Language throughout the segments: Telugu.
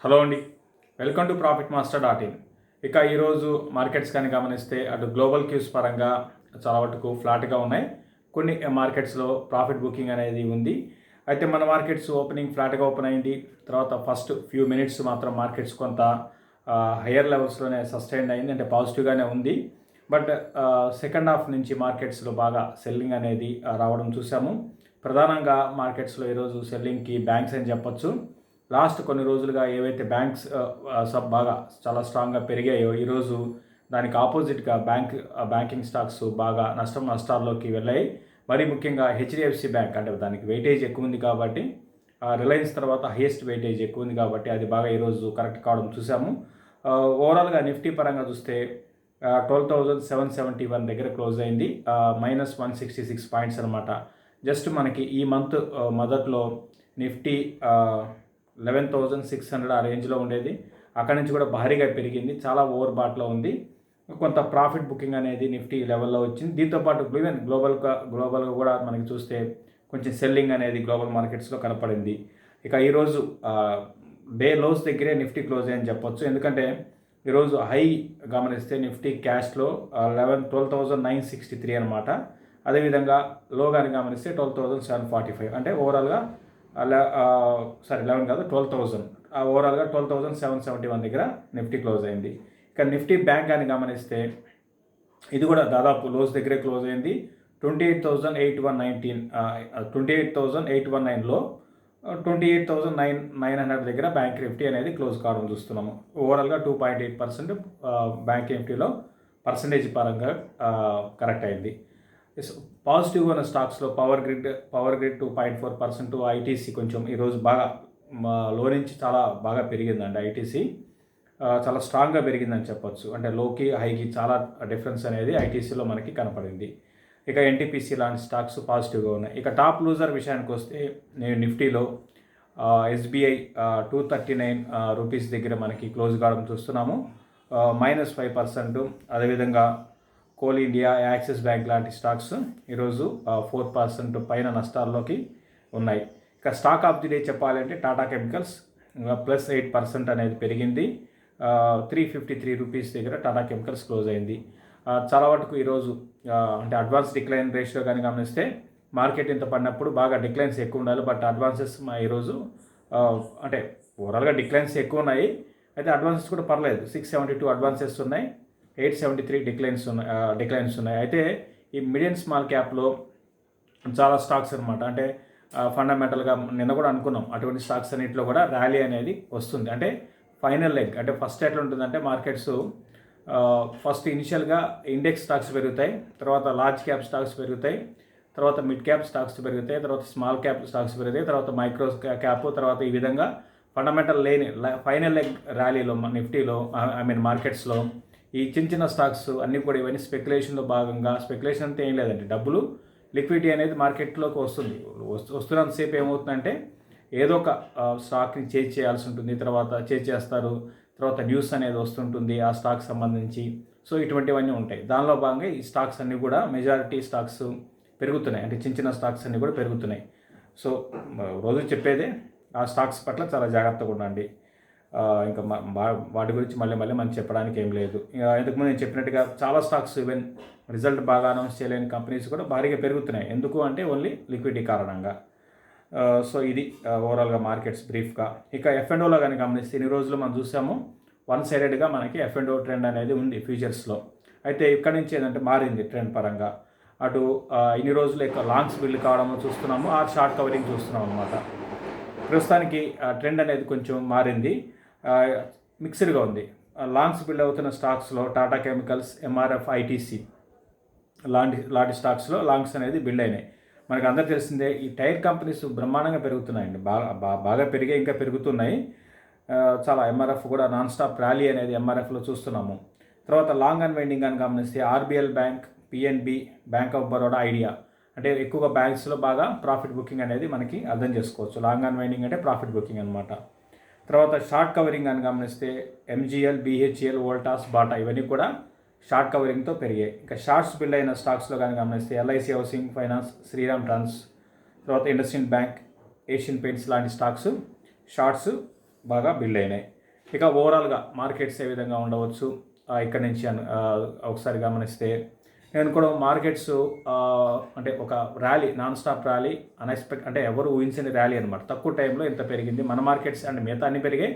హలో అండి, వెల్కమ్ టు profitmaster.in. ఇక ఈరోజు మార్కెట్స్ కానీ గమనిస్తే అటు గ్లోబల్ క్యూస్ పరంగా చాలా వరకు ఫ్లాట్గా ఉన్నాయి. కొన్ని మార్కెట్స్లో ప్రాఫిట్ బుకింగ్ అనేది ఉంది. అయితే మన మార్కెట్స్ ఓపెనింగ్ ఫ్లాట్గా ఓపెన్ అయింది. తర్వాత ఫస్ట్ ఫ్యూ మినిట్స్ మాత్రం మార్కెట్స్ కొంత హయ్యర్ లెవెల్స్లోనే సస్టైన్ అయింది, అంటే పాజిటివ్గానే ఉంది. బట్ సెకండ్ హాఫ్ నుంచి మార్కెట్స్లో బాగా సెల్లింగ్ అనేది రావడం చూసాము. ప్రధానంగా మార్కెట్స్లో ఈరోజు సెల్లింగ్కి బ్యాంక్స్ అని చెప్పొచ్చు. లాస్ట్ కొన్ని రోజులుగా ఏవైతే బ్యాంక్స్ బాగా చాలా స్ట్రాంగ్గా పెరిగాయో ఈరోజు దానికి ఆపోజిట్గా బ్యాంకింగ్ స్టాక్స్ బాగా నష్టాల్లోకి వెళ్ళాయి. మరీ ముఖ్యంగా హెచ్డిఎఫ్సి బ్యాంక్, అంటే దానికి వెయిటేజ్ ఎక్కువ ఉంది కాబట్టి, రిలయన్స్ తర్వాత హైయెస్ట్ వెయిటేజ్ ఎక్కువ ఉంది కాబట్టి అది బాగా ఈరోజు కరెక్ట్ కావడం చూసాము. ఓవరాల్గా నిఫ్టీ పరంగా చూస్తే 12,771 దగ్గర క్లోజ్ అయింది, -166 పాయింట్స్ అనమాట. జస్ట్ మనకి ఈ మంత్ మొదట్లో నిఫ్టీ 11,600 ఆ రేంజ్లో ఉండేది. అక్కడి నుంచి కూడా భారీగా పెరిగింది, చాలా ఓవర్ బాట్లో ఉంది. కొంత ప్రాఫిట్ బుకింగ్ అనేది నిఫ్టీ లెవెల్లో వచ్చింది. దీంతోపాటు ఈవెన్ గ్లోబల్గా కూడా మనకి చూస్తే కొంచెం సెల్లింగ్ అనేది గ్లోబల్ మార్కెట్స్లో కనపడింది. ఇక ఈరోజు డే లోస్ దగ్గరే నిఫ్టీ క్లోజ్ అయ్యని చెప్పొచ్చు. ఎందుకంటే ఈరోజు హై గమనిస్తే నిఫ్టీ క్యాష్లో 12,963 అనమాట. అదేవిధంగా లో కానీ గమనిస్తే 12,745, అంటే ఓవరాల్గా 11 కాదు 12,000, ఓవరాల్గా 12,771 దగ్గర నిఫ్టీ క్లోజ్ అయింది. ఇక నిఫ్టీ బ్యాంక్ అని గమనిస్తే ఇది కూడా దాదాపు లోస్ దగ్గరే క్లోజ్ అయింది. 28,819లో 28,900 దగ్గర బ్యాంక్ నిఫ్టీ అనేది క్లోజ్ కావడం చూస్తున్నాము. ఓవరాల్గా 2.8% బ్యాంక్ నిఫ్టీలో పర్సంటేజ్ పరంగా కరెక్ట్ అయింది. పాజిటివ్గా ఉన్న స్టాక్స్లో పవర్ గ్రిడ్ 2.4%, ఐటీసీ కొంచెం ఈరోజు బాగా లో నుంచి చాలా బాగా పెరిగిందండి. ఐటీసీ చాలా స్ట్రాంగ్గా పెరిగిందని చెప్పొచ్చు. అంటే లోకి హైకి చాలా డిఫరెన్స్ అనేది ఐటీసీలో మనకి కనపడింది. ఇక ఎన్టీపీసీ లాంటి స్టాక్స్ పాజిటివ్గా ఉన్నాయి. ఇక టాప్ లూజర్ విషయానికి వస్తే నేను నిఫ్టీలో ఎస్బీఐ 239 రూపీస్ దగ్గర మనకి క్లోజ్ కావడం చూస్తున్నాము, -5%. అదేవిధంగా కోల్ ఇండియా, యాక్సిస్ బ్యాంక్ లాంటి స్టాక్స్ ఈరోజు 4% పైన నష్టాల్లోకి ఉన్నాయి. ఇక స్టాక్ ఆఫ్ ది డే చెప్పాలంటే టాటా కెమికల్స్ +8% అనేది పెరిగింది. 353 రూపీస్ దగ్గర టాటా కెమికల్స్ క్లోజ్ అయింది. చాలా వరకు ఈరోజు అంటే అడ్వాన్స్ డిక్లైన్ రేషియో కానీ గమనిస్తే మార్కెట్ ఇంత పడినప్పుడు బాగా డిక్లైన్స్ ఎక్కువ ఉండాలి. బట్ అడ్వాన్సెస్ ఈరోజు అంటే ఓవరాల్గా డిక్లైన్స్ ఎక్కువ ఉన్నాయి. అయితే అడ్వాన్సెస్ కూడా పర్లేదు, 672 అడ్వాన్సెస్ ఉన్నాయి, 873 డిక్లైన్స్ ఉన్నాయి. అయితే ఈ మీడియం స్మాల్ క్యాప్లో చాలా స్టాక్స్ అనమాట, అంటే ఫండమెంటల్గా నిన్న కూడా అనుకున్నాం అటువంటి స్టాక్స్ అన్నింటిలో కూడా ర్యాలీ అనేది వస్తుంది. అంటే ఫైనల్ లెగ్, అంటే ఫస్ట్ ఎట్లా ఉంటుందంటే మార్కెట్స్ ఫస్ట్ ఇనిషియల్గా ఇండెక్స్ స్టాక్స్ పెరుగుతాయి, తర్వాత లార్జ్ క్యాప్ స్టాక్స్ పెరుగుతాయి, తర్వాత మిడ్ క్యాప్ స్టాక్స్ పెరుగుతాయి, తర్వాత స్మాల్ క్యాప్ స్టాక్స్ పెరుగుతాయి, తర్వాత మైక్రో క్యాప్, తర్వాత ఈ విధంగా ఫండమెంటల్ లేని ఫైనల్ లెగ్ ర్యాలీలో నిఫ్టీలో మార్కెట్స్లో ఈ చిన్న స్టాక్స్ అన్నీ కూడా ఇవన్నీ స్పెక్యులేషన్లో భాగంగా, స్పెక్యులేషన్ అంతా ఏం లేదంటే డబ్బులు లిక్విడిటీ అనేది మార్కెట్లోకి వస్తున్నంతసేపు ఏమవుతుందంటే ఏదో ఒక స్టాక్ని చేంజ్ చేయాల్సి ఉంటుంది, తర్వాత చేంజ్ చేస్తారు, తర్వాత న్యూస్ అనేది వస్తుంటుంది ఆ స్టాక్ సంబంధించి. సో ఇటువంటివన్నీ ఉంటాయి. దానిలో భాగంగా ఈ స్టాక్స్ అన్నీ కూడా మెజారిటీ స్టాక్స్ పెరుగుతున్నాయి, అంటే చిన్న స్టాక్స్ అన్నీ కూడా పెరుగుతున్నాయి. సో రోజు చెప్పేదే ఆ స్టాక్స్ పట్ల చాలా జాగ్రత్తగా ఉండండి. ఇంకా వాటి గురించి మళ్ళీ మనం చెప్పడానికి ఏం లేదు. ఇంతకుముందు నేను చెప్పినట్టుగా చాలా స్టాక్స్ ఈవెన్ రిజల్ట్ బాగా అనౌన్స్ చేయలేని కంపెనీస్ కూడా భారీగా పెరుగుతున్నాయి. ఎందుకు అంటే ఓన్లీ లిక్విడిటీ కారణంగా. సో ఇది ఓవరాల్గా మార్కెట్స్ బ్రీఫ్గా. ఇక F&Oలో కానీ గమనిస్తే ఇన్ని రోజులు మనం చూసాము వన్ సైడెడ్గా మనకి F&O ట్రెండ్ అనేది ఉంది ఫ్యూచర్స్లో. అయితే ఇక్కడి నుంచి ఏంటంటే మారింది ట్రెండ్ పరంగా. అటు ఇన్ని రోజులు ఎక్కువ లాంగ్స్ బిల్డ్ కావడం చూస్తున్నాము, ఆ షార్ట్ కవరింగ్ చూస్తున్నాం అనమాట. ప్రస్తుతానికి ట్రెండ్ అనేది కొంచెం మారింది, మిక్స్డ్గా ఉంది. లాంగ్స్ బిల్డ్ అవుతున్న స్టాక్స్లో టాటా కెమికల్స్, ఎంఆర్ఎఫ్, ఐటీసీ లాంటి స్టాక్స్లో లాంగ్స్ అనేది బిల్డ్ అయినాయి. మనకు అందరూ తెలిసిందే ఈ టైర్ కంపెనీస్ బ్రహ్మాండంగా పెరుగుతున్నాయండి, బాగా పెరిగే ఇంకా పెరుగుతున్నాయి. చాలా ఎంఆర్ఎఫ్ కూడా నాన్ స్టాప్ ర్యాలీ అనేది ఎంఆర్ఎఫ్లో చూస్తున్నాము. తర్వాత లాంగ్ అండ్ వైండింగ్ అని గమనిస్తే RBL bank, PNB, bank of Baroda, idea, అంటే ఎక్కువగా బ్యాంక్స్లో బాగా ప్రాఫిట్ బుకింగ్ అనేది మనకి అర్థం చేసుకోవచ్చు. లాంగ్ అండ్ వైండింగ్ అంటే ప్రాఫిట్ బుకింగ్ అనమాట. తర్వాత షార్ట్ కవరింగ్ అని గమనిస్తే ఎంజీఎల్, బిహెచ్ఎల్, వోల్టాస్, బాటా ఇవన్నీ కూడా షార్ట్ కవరింగ్తో పెరిగాయి. ఇంకా షార్ట్స్ బిల్డ్ అయిన స్టాక్స్లో కానీ గమనిస్తే ఎల్ఐసి హౌసింగ్ ఫైనాన్స్, శ్రీరామ్ ట్రాన్స్, తర్వాత ఇండస్ఇండ్ బ్యాంక్, ఏషియన్ పెయింట్స్ లాంటి స్టాక్స్ షార్ట్స్ బాగా బిల్డ్ అయినాయి. ఇక ఓవరాల్గా మార్కెట్స్ ఏ విధంగా ఉండవచ్చు ఇక్కడ నుంచి ఒకసారి గమనిస్తే నేను కూడా మార్కెట్స్ అంటే ఒక ర్యాలీ, నాన్ స్టాప్ ర్యాలీ, అంటే ఎవరు ఊహించని ర్యాలీ అనమాట. తక్కువ టైంలో ఇంత పెరిగింది. మన మార్కెట్స్ అంటే మిగతా అన్ని పెరిగాయి,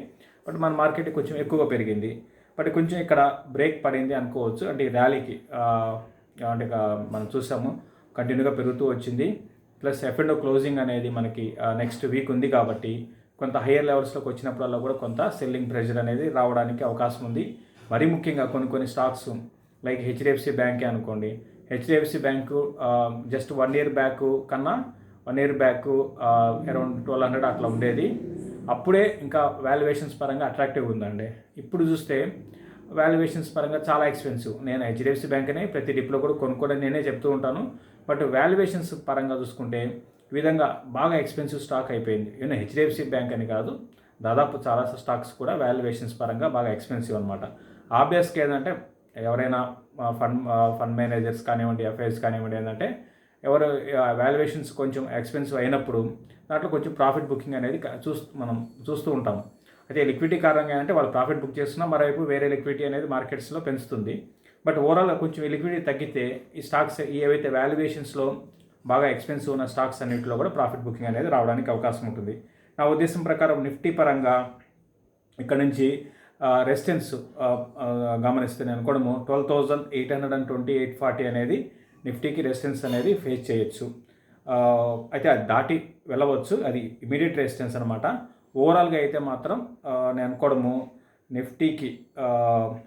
బట్ మన మార్కెట్ కొంచెం ఎక్కువగా పెరిగింది. బట్ కొంచెం ఇక్కడ బ్రేక్ పడింది అనుకోవచ్చు. అంటే ఈ ర్యాలీకి అంటే మనం చూసాము కంటిన్యూగా పెరుగుతూ వచ్చింది. ప్లస్ F&O క్లోజింగ్ అనేది మనకి నెక్స్ట్ వీక్ ఉంది కాబట్టి కొంత హయ్యర్ లెవెల్స్లోకి వచ్చినప్పుడల్లా కూడా కొంత సెల్లింగ్ ప్రెషర్ అనేది రావడానికి అవకాశం ఉంది. మరీ ముఖ్యంగా కొన్ని స్టాక్స్ లైక్ HDFC బ్యాంకే అనుకోండి. HDFC bank just 1 year back కన్నా 1 year బ్యాక్ అరౌండ్ 1200 అట్లా ఉండేది. అప్పుడే ఇంకా వాల్యుయేషన్స్ పరంగా అట్రాక్టివ్ ఉందండి. ఇప్పుడు చూస్తే వాల్యుయేషన్స్ పరంగా చాలా ఎక్స్పెన్సివ్. నేను HDFC బ్యాంక్నే ప్రతి డిప్లో కూడా కొనుక్కోవడం నేనే చెప్తూ ఉంటాను. బట్ వాల్యుయేషన్స్ పరంగా చూసుకుంటే ఈ విధంగా బాగా ఎక్స్పెన్సివ్ స్టాక్ అయిపోయింది. ఈవెన్ HDFC బ్యాంక్ అని కాదు, దాదాపు చాలా స్టాక్స్ కూడా వాల్యుయేషన్స్ పరంగా బాగా ఎక్స్పెన్సివ్ అనమాట. ఆబ్వియస్గా ఏంటంటే ఎవరైనా ఫండ్ మేనేజర్స్ కానివ్వండి, FIs కానివ్వండి, ఏంటంటే ఎవరు వాల్యుయేషన్స్ కొంచెం ఎక్స్పెన్సివ్ అయినప్పుడు దాంట్లో కొంచెం ప్రాఫిట్ బుకింగ్ అనేది మనం చూస్తూ ఉంటాం. అయితే లిక్విడిటీ కారణంగా అంటే వాళ్ళు ప్రాఫిట్ బుక్ చేస్తున్నా మరోవైపు వేరే లిక్విడిటీ అనేది మార్కెట్స్లో పెంచుతుంది. బట్ ఓవరాల్గా కొంచెం లిక్విడిటీ తగ్గితే ఈ స్టాక్స్ ఏవైతే వాల్యుయేషన్స్లో బాగా ఎక్స్పెన్సివ్ ఉన్న స్టాక్స్ అన్నింటిలో కూడా ప్రాఫిట్ బుకింగ్ అనేది రావడానికి అవకాశం ఉంటుంది. నా ఉద్దేశం ప్రకారం నిఫ్టీ పరంగా ఇక్కడ నుంచి రెసిస్టెన్స్ గమనిస్తే నేను అనుకోవడము 12,820, 840 అనేది నిఫ్టీకి రెసిస్టెన్స్ అనేది ఫేస్ చేయొచ్చు. అయితే అది దాటి వెళ్ళవచ్చు, అది ఇమీడియట్ రెసిస్టెన్స్ అనమాట. ఓవరాల్గా అయితే మాత్రం నేను అనుకోవడము నిఫ్టీకి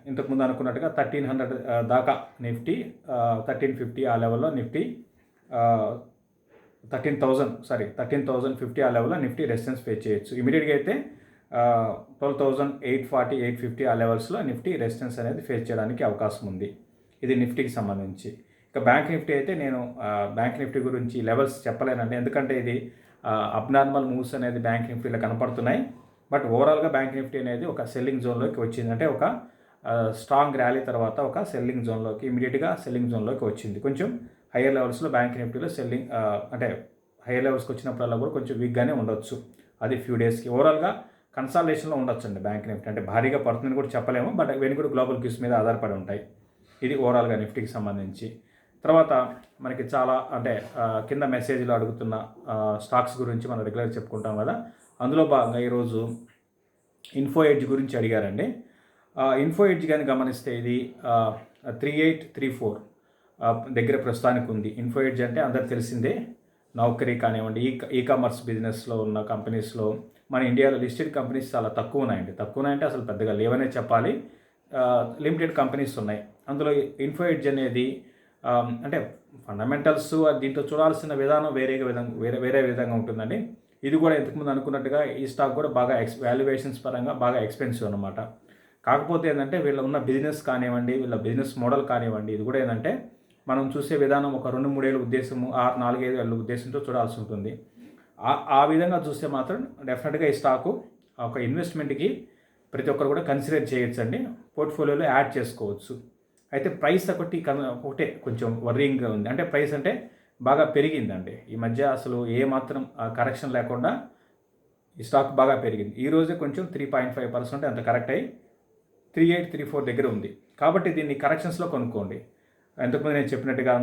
ఇంతకుముందు అనుకున్నట్టుగా 1300 దాకా నిఫ్టీ, 1350 ఆ లెవెల్లో నిఫ్టీ, 13,050 ఆ లెవెల్లో నిఫ్టీ రెసిస్టెన్స్ ఫేస్ చేయొచ్చు. ఇమీడియట్గా అయితే 12,840, 850 ఆ లెవెల్స్లో నిఫ్టీ రెసిస్టెన్స్ అనేది ఫేస్ చేయడానికి అవకాశం ఉంది. ఇది నిఫ్టీకి సంబంధించి. ఇక బ్యాంక్ నిఫ్టీ అయితే నేను బ్యాంక్ నిఫ్టీ గురించి లెవెల్స్ చెప్పలేనండి, ఎందుకంటే ఇది అబ్నార్మల్ మూవ్స్ అనేది బ్యాంక్ నిఫ్టీలో కనపడుతున్నాయి. బట్ ఓవరాల్గా బ్యాంక్ నిఫ్టీ అనేది ఒక సెల్లింగ్ జోన్లోకి వచ్చింది. అంటే ఒక స్ట్రాంగ్ ర్యాలీ తర్వాత ఒక సెల్లింగ్ జోన్లోకి, ఇమీడియట్గా సెల్లింగ్ జోన్లోకి వచ్చింది. కొంచెం హయ్యర్ లెవెల్స్లో బ్యాంక్ నిఫ్టీలో సెల్లింగ్ అంటే హయ్యర్ లెవెల్స్కి వచ్చినప్పుడల్లా కూడా కొంచెం వీక్గానే ఉండొచ్చు. అది ఫ్యూ డేస్కి. ఓవరాల్గా కన్సాలిడేషన్లో ఉండొచ్చు అండి బ్యాంక్ నిఫ్టీ. అంటే భారీగా పడుతుందని కూడా చెప్పలేము, బట్ ఇవన్నీ కూడా గ్లోబల్ క్యూస్ మీద ఆధారపడి ఉంటాయి. ఇది ఓవరాల్గా నిఫ్టీకి సంబంధించి. తర్వాత మనకి చాలా అంటే కింద మెసేజ్లో అడుగుతున్న స్టాక్స్ గురించి మనం రెగ్యులర్ చెప్పుకుంటాం కదా. అందులో భాగంగా ఈరోజు ఇన్ఫో ఎడ్జ్ గురించి అడిగారండి. ఇన్ఫో ఎడ్జ్ కానీ గమనిస్తే ఇది 3834 దగ్గర ప్రస్తుతానికి ఉంది. ఇన్ఫో ఎడ్జ్ అంటే అందరికి తెలిసిందే, నౌకరీ కానివ్వండి, ఈ కామర్స్ బిజినెస్లో ఉన్న కంపెనీస్లో మన ఇండియాలో లిస్టెడ్ కంపెనీస్ చాలా తక్కువ ఉన్నాయంటే అసలు పెద్దగా లేవనే చెప్పాలి. లిమిటెడ్ కంపెనీస్ ఉన్నాయి. అందులో ఇన్ఫో ఎడ్జ్ అనేది అంటే ఫండమెంటల్స్ దీంట్లో చూడాల్సిన విధానం వేరే విధంగా ఉంటుందండి. ఇది కూడా ఇంతకుముందు అనుకున్నట్టుగా ఈ స్టాక్ కూడా బాగా వాల్యుయేషన్స్ పరంగా బాగా ఎక్స్పెన్సివ్ అనమాట. కాకపోతే ఏంటంటే వీళ్ళ ఉన్న బిజినెస్ కానివ్వండి, వీళ్ళ బిజినెస్ మోడల్ కానివ్వండి, ఇది కూడా ఏంటంటే మనం చూసే విధానం ఒక 2-3 ఏళ్ళ ఉద్దేశము, 4-5 ఏళ్ళ ఉద్దేశంతో చూడాల్సి ఉంటుంది. ఆ విధంగా చూస్తే మాత్రం డెఫినెట్గా ఈ స్టాకు ఒక ఇన్వెస్ట్మెంట్కి ప్రతి ఒక్కరు కూడా కన్సిడర్ చేయొచ్చు అండి, పోర్ట్ఫోలియోలో యాడ్ చేసుకోవచ్చు. అయితే ప్రైస్ ఒకటే కొంచెం వర్రింగ్గా ఉంది. అంటే ప్రైస్ అంటే బాగా పెరిగిందండి ఈ మధ్య, అసలు ఏమాత్రం కరెక్షన్ లేకుండా ఈ స్టాక్ బాగా పెరిగింది. ఈరోజే కొంచెం 3.5% అంత కరెక్ట్ అయ్యి 3834 దగ్గర ఉంది. కాబట్టి దీన్ని కరెక్షన్స్లో కొనుక్కోండి. ఇంతకుముందు నేను చెప్పినట్టుగా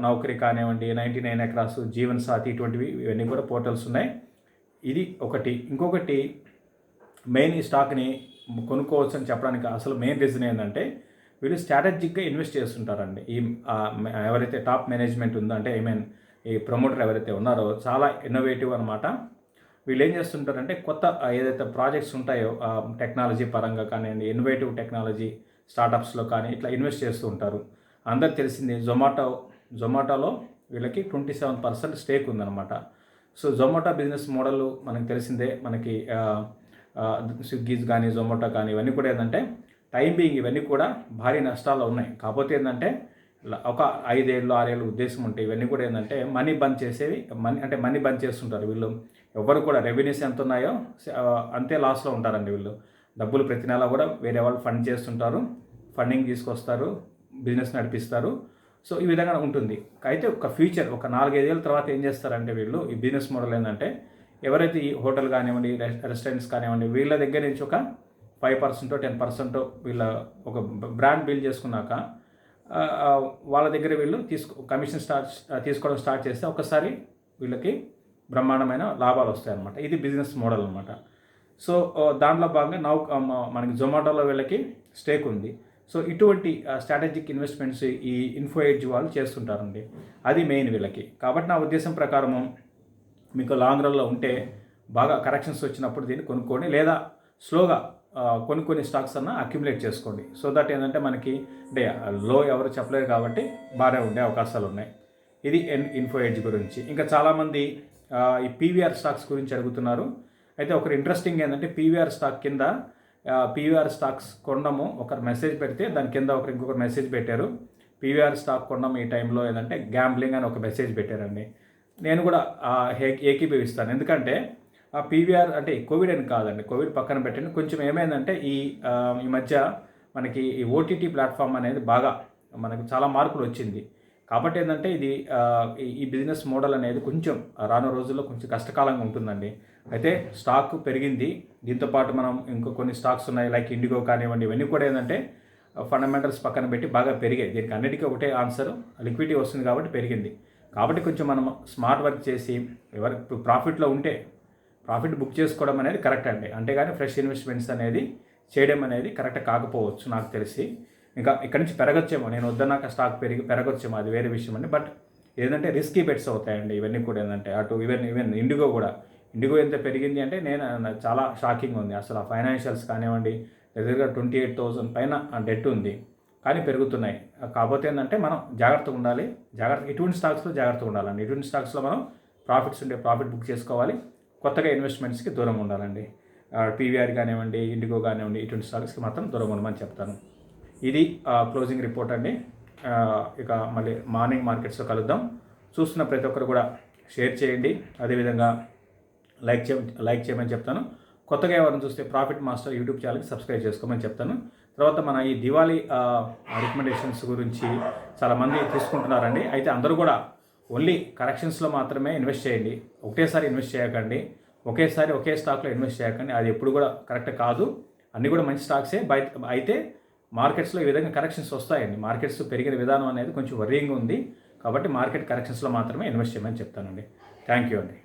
నౌకరీ కానివ్వండి, 99 acres, జీవన్ సాథి, ఇటువంటివి ఇవన్నీ కూడా పోర్టల్స్ ఉన్నాయి. ఇది ఒకటి. ఇంకొకటి మెయిన్ ఈ స్టాక్ని కొనుక్కోవచ్చు అని చెప్పడానికి అసలు మెయిన్ రీజన్ ఏంటంటే వీళ్ళు స్ట్రాటజిక్గా ఇన్వెస్ట్ చేస్తుంటారండి. ఈ ఎవరైతే టాప్ మేనేజ్మెంట్ ఉందో, అంటే ఈ ప్రమోటర్ ఎవరైతే ఉన్నారో చాలా ఇన్నోవేటివ్ అనమాట. వీళ్ళు ఏం చేస్తుంటారంటే కొత్త ఏదైతే ప్రాజెక్ట్స్ ఉంటాయో టెక్నాలజీ పరంగా కానివ్వండి, ఇన్నోవేటివ్ టెక్నాలజీ స్టార్టప్స్లో కానీ ఇట్లా ఇన్వెస్ట్ చేస్తూ ఉంటారు. అందరికి తెలిసింది జొమాటోలో వీళ్ళకి 27% స్టేక్ ఉందన్నమాట. సో జొమాటో బిజినెస్ మోడల్ మనకు తెలిసిందే. మనకి స్విగ్గీస్ కానీ జొమాటో కానీ ఇవన్నీ కూడా ఏంటంటే టైం బీయింగ్ ఇవన్నీ కూడా భారీ నష్టాల్లో ఉన్నాయి. కాకపోతే ఏంటంటే ఒక 5 ఏళ్ళు 6 ఏళ్ళు ఉద్దేశం ఉంటే ఇవన్నీ కూడా ఏంటంటే మనీ బంద్ చేస్తుంటారు వీళ్ళు. ఎవరు కూడా రెవెన్యూస్ ఎంత ఉన్నాయో అంతే లాస్లో ఉంటారండి వీళ్ళు. డబ్బులు ప్రతి నెల కూడా వేరే వాళ్ళు ఫండ్ చేస్తుంటారు, ఫండింగ్ తీసుకొస్తారు, బిజినెస్ నడిపిస్తారు. సో ఈ విధంగా ఉంటుంది. అయితే ఒక ఫ్యూచర్ ఒక 4-5 ఏళ్ళ తర్వాత ఏం చేస్తారంటే వీళ్ళు ఈ బిజినెస్ మోడల్ ఏంటంటే ఎవరైతే ఈ హోటల్ కానివ్వండి, రెస్టారెంట్స్ కానివ్వండి, వీళ్ళ దగ్గర నుంచి ఒక 5% 10% వీళ్ళ ఒక బ్రాండ్ బిల్డ్ చేసుకున్నాక వాళ్ళ దగ్గర వీళ్ళు కమిషన్ తీసుకోవడం స్టార్ట్ చేస్తే ఒకసారి వీళ్ళకి బ్రహ్మాండమైన లాభాలు వస్తాయి అన్నమాట. ఇది బిజినెస్ మోడల్ అనమాట. సో దాంట్లో భాగంగా మనకి జొమాటోలో వీళ్ళకి స్టేక్ ఉంది. సో ఇటువంటి స్ట్రాటజిక్ ఇన్వెస్ట్మెంట్స్ ఈ ఇన్ఫో ఎడ్జ్ వాళ్ళు చేస్తుంటారండి. అది మెయిన్ వీళ్ళకి. కాబట్టి నా ఉద్దేశం ప్రకారము మీకు లాంగ్ రన్లో ఉంటే బాగా కరెక్షన్స్ వచ్చినప్పుడు దీన్ని కొనుక్కోండి, లేదా స్లోగా కొన్ని స్టాక్స్ అన్న అక్యుములేట్ చేసుకోండి. సో దట్ ఏంటంటే మనకి అంటే లో ఎవరు చెప్పలేరు కాబట్టి బాగానే ఉండే అవకాశాలు ఉన్నాయి. ఇది ఇన్ఫో ఎడ్జ్ గురించి. ఇంకా చాలామంది ఈ పీవీఆర్ స్టాక్స్ గురించి అడుగుతున్నారు. అయితే ఒకరు ఇంట్రెస్టింగ్ ఏంటంటే పీవీఆర్ స్టాక్ కింద పీవీఆర్ స్టాక్స్ కొనడము ఒకరు మెసేజ్ పెడితే దాని కింద ఇంకొకరు మెసేజ్ పెట్టారు. పీవీఆర్ స్టాక్ కొనడం ఈ టైంలో ఏంటంటే గ్యాంబ్లింగ్ అని ఒక మెసేజ్ పెట్టారండి. నేను కూడా ఏకీభవిస్తాను. ఎందుకంటే ఆ పీవీఆర్ అంటే కోవిడ్ అని కాదండి, కోవిడ్ పక్కన పెట్టండి. కొంచెం ఏమైందంటే ఈ మధ్య మనకి ఈ ఓటీటీ ప్లాట్ఫామ్ అనేది బాగా మనకు చాలా మార్పులు వచ్చింది. కాబట్టి ఏంటంటే ఇది ఈ బిజినెస్ మోడల్ అనేది కొంచెం రాను రోజుల్లో కొంచెం కష్టకాలంగా ఉంటుందండి. అయితే స్టాక్ పెరిగింది, దీంతోపాటు మనం కొన్ని స్టాక్స్ ఉన్నాయి లైక్ ఇండిగో కానివ్వండి, ఇవన్నీ కూడా ఏంటంటే ఫండమెంటల్స్ పక్కన పెట్టి బాగా పెరిగాయి. దీనికి అన్నిటికీ ఒకటే ఆన్సర్, లిక్విడిటీ వస్తుంది కాబట్టి పెరిగింది. కాబట్టి కొంచెం మనం స్మార్ట్ వర్క్ చేసి ఎవరికి ప్రాఫిట్లో ఉంటే ప్రాఫిట్ బుక్ చేసుకోవడం అనేది కరెక్ట్ అండి. అంతేగాని ఫ్రెష్ ఇన్వెస్ట్మెంట్స్ అనేది చేయడం అనేది కరెక్ట్ కాకపోవచ్చు నాకు తెలిసి. ఇంకా ఇక్కడి నుంచి పెరగచ్చేమో, నేను వద్దన్నాక స్టాక్ పెరగచ్చేమో, అది వేరే విషయం అండి. బట్ ఏంటంటే రిస్కీ బెట్స్ అవుతాయండి ఇవన్నీ కూడా. ఏంటంటే అటు ఈవెన్ ఇండిగో ఎంత పెరిగింది అంటే చాలా షాకింగ్ ఉంది అసలు. ఆ ఫైనాన్షియల్స్ కానివ్వండి, దగ్గరగా 28,000 పైన డెట్ ఉంది, కానీ పెరుగుతున్నాయి. కాకపోతే ఏంటంటే మనం జాగ్రత్తగా ఉండాలి. ఇటువంటి స్టాక్స్లో జాగ్రత్తగా ఉండాలండి. ఇటువంటి స్టాక్స్లో మనం ప్రాఫిట్స్ ఉంటే ప్రాఫిట్ బుక్ చేసుకోవాలి, కొత్తగా ఇన్వెస్ట్మెంట్స్కి దూరంగా ఉండాలండి. పీవీఆర్ కానివ్వండి, ఇండిగో కానివ్వండి, ఇటువంటి స్టాక్స్కి మాత్రం దూరంగా ఉండమని చెప్తాను. ఇది క్లోజింగ్ రిపోర్ట్ అండి. ఇక మళ్ళీ మార్నింగ్ మార్కెట్స్లో కలుద్దాం. చూస్తున్న ప్రతి ఒక్కరు కూడా షేర్ చేయండి, అదేవిధంగా లైక్ చేయమని చెప్తాను. కొత్తగా ఎవరైనా చూస్తే ప్రాఫిట్ మాస్టర్ యూట్యూబ్ ఛానల్కి సబ్స్క్రైబ్ చేసుకోమని చెప్తాను. తర్వాత మన ఈ దివాళీ రికమెండేషన్స్ గురించి చాలామంది తీసుకుంటున్నారండి. అయితే అందరూ కూడా ఓన్లీ కరెక్షన్స్లో మాత్రమే ఇన్వెస్ట్ చేయండి, ఒకటేసారి ఇన్వెస్ట్ చేయకండి, ఒకే స్టాక్లో ఇన్వెస్ట్ చేయకండి. అది ఎప్పుడు కూడా కరెక్ట్ కాదు. అన్నీ కూడా మంచి స్టాక్సే. అయితే మార్కెట్స్లో ఈ విధంగా కరెక్షన్స్ వస్తాయండి. మార్కెట్స్ పెరిగిన విధానం అనేది కొంచెం వర్రీయింగ్ ఉంది. కాబట్టి మార్కెట్ కరెక్షన్స్లో మాత్రమే ఇన్వెస్ట్ చేయమని చెప్తానండి. థ్యాంక్ యూ అండి.